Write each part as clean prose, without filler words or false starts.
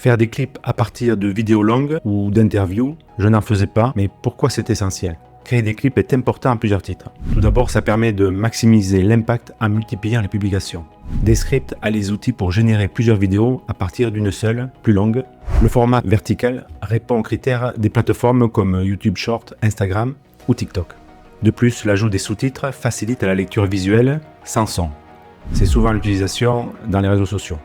Faire des clips à partir de vidéos longues ou d'interviews, je n'en faisais pas, mais pourquoi c'est essentiel? Créer des clips est important à plusieurs titres. Tout d'abord, ça permet de maximiser l'impact en multipliant les publications. Descript a les outils pour générer plusieurs vidéos à partir d'une seule, plus longue. Le format vertical répond aux critères des plateformes comme YouTube Short, Instagram ou TikTok. De plus, l'ajout des sous-titres facilite la lecture visuelle sans son. C'est souvent l'utilisation dans les réseaux sociaux.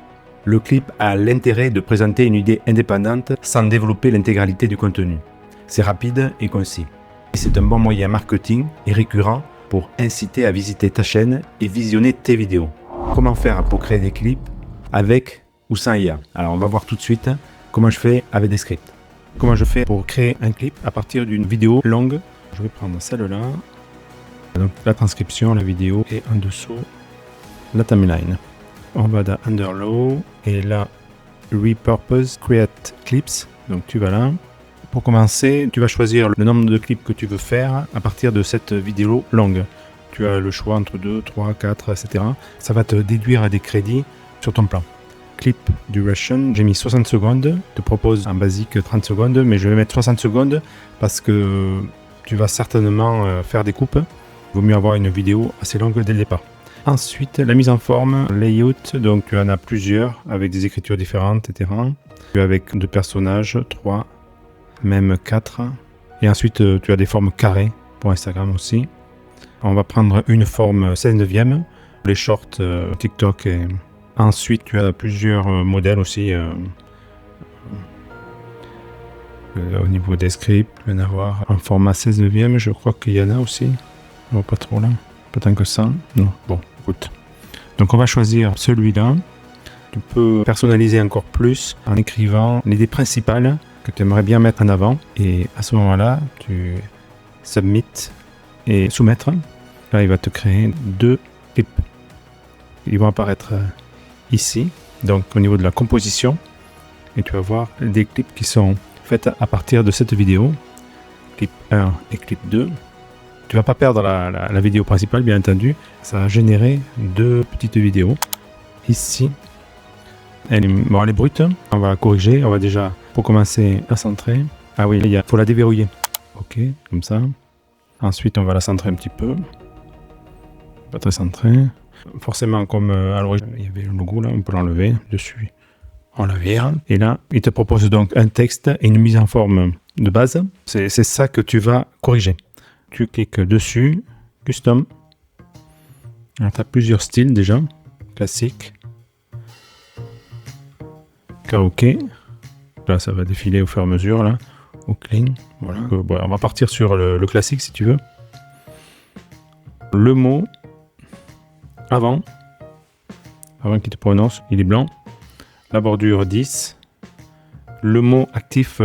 Le clip a l'intérêt de présenter une idée indépendante sans développer l'intégralité du contenu. C'est rapide et concis. C'est un bon moyen marketing et récurrent pour inciter à visiter ta chaîne et visionner tes vidéos. Comment faire pour créer des clips avec ou sans IA? Alors on va voir tout de suite comment je fais avec Descript. Comment je fais pour créer un clip à partir d'une vidéo longue. Je vais prendre celle-là. Donc la transcription, la vidéo et en dessous la timeline. On va dans Underlow et là Repurpose Create Clips. Donc tu vas là. Pour commencer, tu vas choisir le nombre de clips que tu veux faire à partir de cette vidéo longue. Tu as le choix entre 2, 3, 4, etc. Ça va te déduire des crédits sur ton plan. Clip duration, j'ai mis 60 secondes. Je te propose en basique 30 secondes, mais je vais mettre 60 secondes parce que tu vas certainement faire des coupes. Il vaut mieux avoir une vidéo assez longue dès le départ. Ensuite, la mise en forme, layout, donc tu en as plusieurs avec des écritures différentes, etc. Avec 2 personnages, 3, même 4. Et ensuite, tu as des formes carrées pour Instagram aussi. On va prendre une forme 16/9, les shorts TikTok. Et ensuite, tu as plusieurs modèles aussi. Au niveau des scripts, tu vas en avoir en format 16/9, je crois qu'il y en a aussi. Oh, pas trop là, pas tant que ça. Non, bon, écoute. Donc on va choisir celui-là. Tu peux personnaliser encore plus en écrivant l'idée principale que tu aimerais bien mettre en avant. Et à ce moment-là, tu submit et soumettre. Là, il va te créer 2 clips. Ils vont apparaître ici, donc au niveau de la composition. Et tu vas voir des clips qui sont faits à partir de cette vidéo. Clip 1 et clip 2. Tu vas pas perdre la vidéo principale, bien entendu. Ça va générer 2 petites vidéos. Ici, elle est brute. On va la corriger. On va déjà, pour commencer, la centrer. Ah oui, il faut la déverrouiller. Ok, comme ça. Ensuite, on va la centrer un petit peu. Pas très centré. Forcément, comme à l'origine, il y avait le logo là, on peut l'enlever dessus. On la vire. Et là, il te propose donc un texte et une mise en forme de base. C'est ça que tu vas corriger. Tu cliques dessus, Custom. Tu as plusieurs styles déjà. Classique. Karaoké. Là, ça va défiler au fur et à mesure. Là. Au clean. Voilà. Bon, on va partir sur le classique si tu veux. Le mot avant qu'il te prononce, il est blanc. La bordure 10. Le mot actif,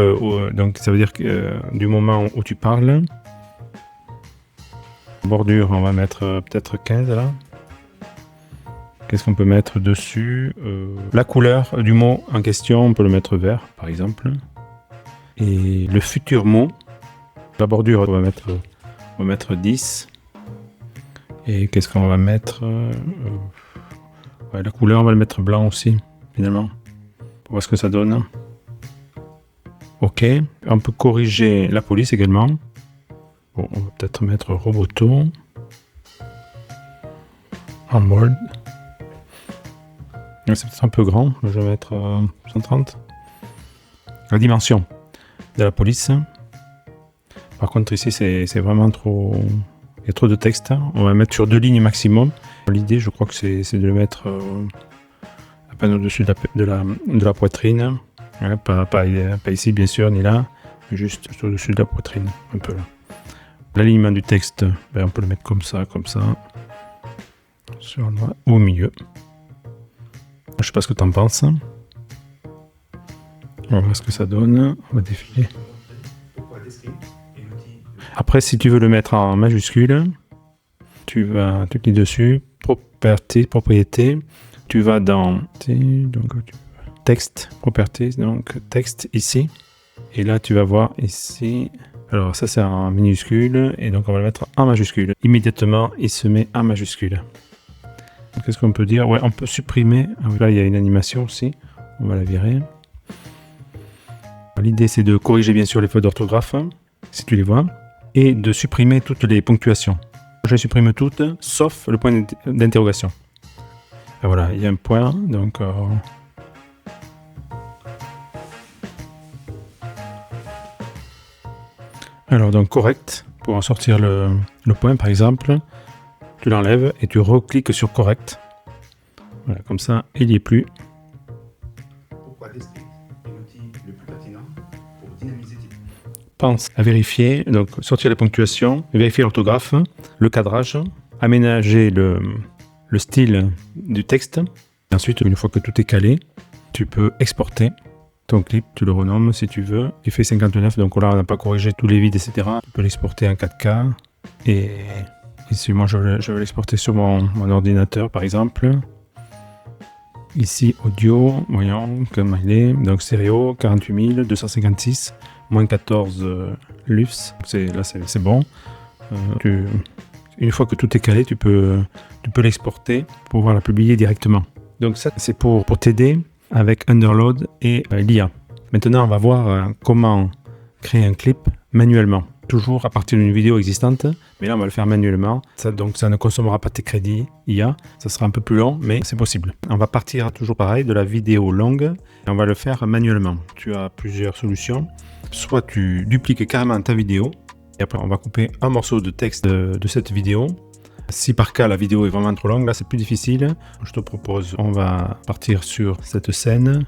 donc ça veut dire que du moment où tu parles. Bordure, on va mettre peut-être 15 là. Qu'est-ce qu'on peut mettre dessus? La couleur du mot en question, on peut le mettre vert par exemple. Et le futur mot, la bordure, on va mettre 10. Et qu'est-ce qu'on va mettre? Ouais, la couleur, on va le mettre blanc aussi, finalement. Pour voir ce que ça donne. Ok, on peut corriger la police également. Bon, on va peut-être mettre Roboto. Onboard. C'est peut-être un peu grand, je vais mettre 130. La dimension de la police. Par contre ici c'est vraiment trop... Il y a trop de texte. On va mettre sur 2 lignes maximum. L'idée je crois que c'est de le mettre à peine au-dessus de la poitrine. Ouais, pas ici bien sûr, ni là. Juste au-dessus de la poitrine. Un peu là. L'alignement du texte, on peut le mettre comme ça. Sur le droit, au milieu. Je sais pas ce que tu en penses. On va voir ce que ça donne. On va défiler. Après, si tu veux le mettre en majuscule, tu cliques dessus, propriété. Tu vas dans texte, properties, donc texte ici. Et là, tu vas voir ici. Alors ça, c'est en minuscule. Et donc, on va le mettre en majuscule. Immédiatement, il se met en majuscule. Qu'est-ce qu'on peut dire? Ouais, on peut supprimer. Là, il y a une animation aussi. On va la virer. L'idée, c'est de corriger bien sûr les fautes d'orthographe, si tu les vois, et de supprimer toutes les ponctuations. Je les supprime toutes, sauf le point d'interrogation. Et voilà, il y a un point, donc... Alors, donc correct, pour en sortir le point, par exemple, tu l'enlèves et tu recliques sur correct. Voilà, comme ça, il n'y est plus. Pourquoi Descript est l'outil le plus pertinent pour dynamiser tes... Pense à vérifier, donc sortir les ponctuations, vérifier l'orthographe, le cadrage, aménager le style du texte. Et ensuite, une fois que tout est calé, tu peux exporter ton clip, tu le renommes si tu veux. Il fait 59, donc là on n'a pas corrigé tous les vides, etc. Tu peux l'exporter en 4K. Et ici, moi je vais l'exporter sur mon ordinateur par exemple. Ici, audio, voyons comme il est. Donc stéréo, 48 256, moins 14 LUFS. Là c'est bon. Une fois que tout est calé, tu peux l'exporter pour pouvoir la publier directement. Donc ça, c'est pour t'aider avec Underload et l'IA. Maintenant, on va voir comment créer un clip manuellement. Toujours à partir d'une vidéo existante, mais là, on va le faire manuellement. Donc, ça ne consommera pas tes crédits IA. Ça sera un peu plus long, mais c'est possible. On va partir toujours pareil de la vidéo longue et on va le faire manuellement. Tu as plusieurs solutions. Soit tu dupliques carrément ta vidéo et après, on va couper un morceau de texte de cette vidéo. Si par cas la vidéo est vraiment trop longue, là c'est plus difficile. Je te propose, on va partir sur cette scène.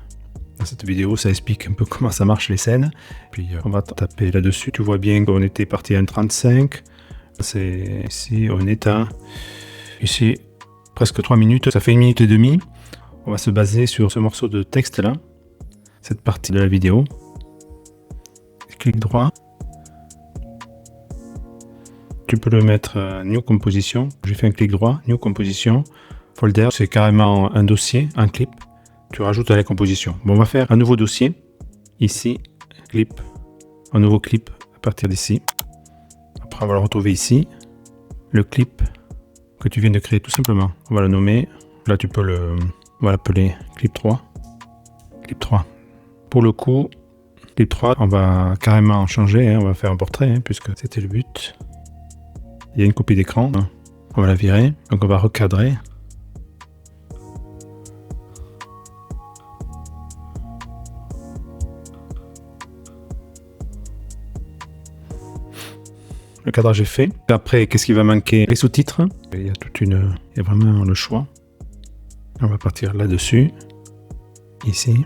Dans cette vidéo, ça explique un peu comment ça marche les scènes. Puis on va taper là-dessus. Tu vois bien qu'on était parti à 1,35. C'est ici, on est à ici presque 3 minutes. Ça fait 1 minute et demie. On va se baser sur ce morceau de texte là, cette partie de la vidéo. Clic droit. Tu peux le mettre New Composition. J'ai fait un clic droit, New Composition. Folder, c'est carrément un dossier, un clip. Tu rajoutes à la composition. Bon, on va faire un nouveau dossier. Ici, clip. Un nouveau clip à partir d'ici. Après, on va le retrouver ici. Le clip que tu viens de créer tout simplement. On va le nommer. Là, tu peux on va l'appeler clip 3. Clip 3. Pour le coup, clip 3, on va carrément changer. On va faire un portrait, puisque c'était le but. Il y a une copie d'écran, on va la virer, donc on va recadrer. Le cadrage est fait. Après, qu'est-ce qui va manquer? Les sous-titres. Il y a vraiment le choix. On va partir là-dessus, ici.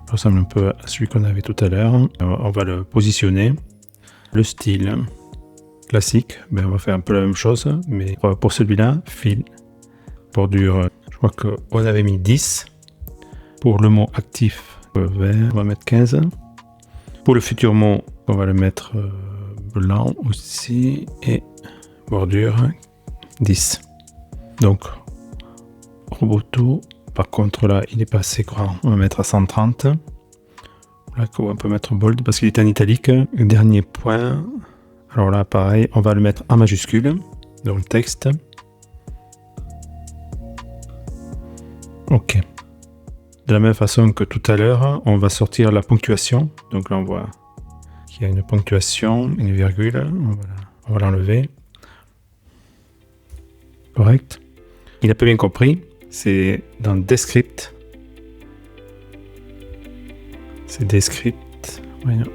Ça ressemble un peu à celui qu'on avait tout à l'heure. On va le positionner. Le style. Classique, on va faire un peu la même chose, mais pour celui-là, fil, bordure, je crois qu'on avait mis 10. Pour le mot actif, vert, on va mettre 15. Pour le futur mot, on va le mettre blanc aussi, et bordure, 10. Donc, Roboto, par contre là, il n'est pas assez grand, on va mettre à 130. Là, on peut mettre bold parce qu'il est en italique. Dernier point. Alors là, pareil, on va le mettre en majuscule dans le texte. OK. De la même façon que tout à l'heure, on va sortir la ponctuation. Donc là, on voit qu'il y a une ponctuation, une virgule. On va l'enlever. Correct. Il a pas bien compris. C'est dans Descript. C'est Descript. Voyons.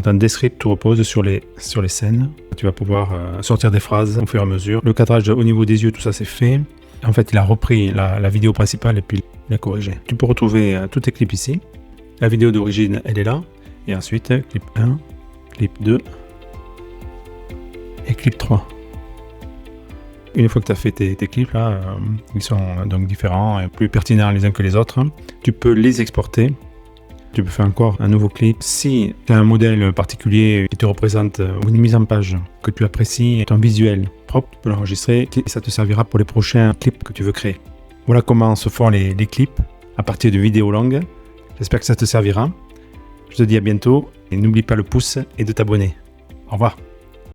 Dans Descript, tout repose sur les scènes. Tu vas pouvoir sortir des phrases au fur et à mesure. Le cadrage au niveau des yeux, tout ça c'est fait. En fait, il a repris la vidéo principale et puis il a corrigé. Tu peux retrouver tous tes clips ici. La vidéo d'origine, elle est là. Et ensuite, clip 1, clip 2 et clip 3. Une fois que tu as fait tes clips, là, ils sont donc différents et plus pertinents les uns que les autres. Tu peux les exporter. Tu peux faire encore un nouveau clip. Si tu as un modèle particulier qui te représente ou une mise en page que tu apprécies, un visuel propre, tu peux l'enregistrer et ça te servira pour les prochains clips que tu veux créer. Voilà comment se font les clips à partir de vidéos longues. J'espère que ça te servira. Je te dis à bientôt et n'oublie pas le pouce et de t'abonner. Au revoir.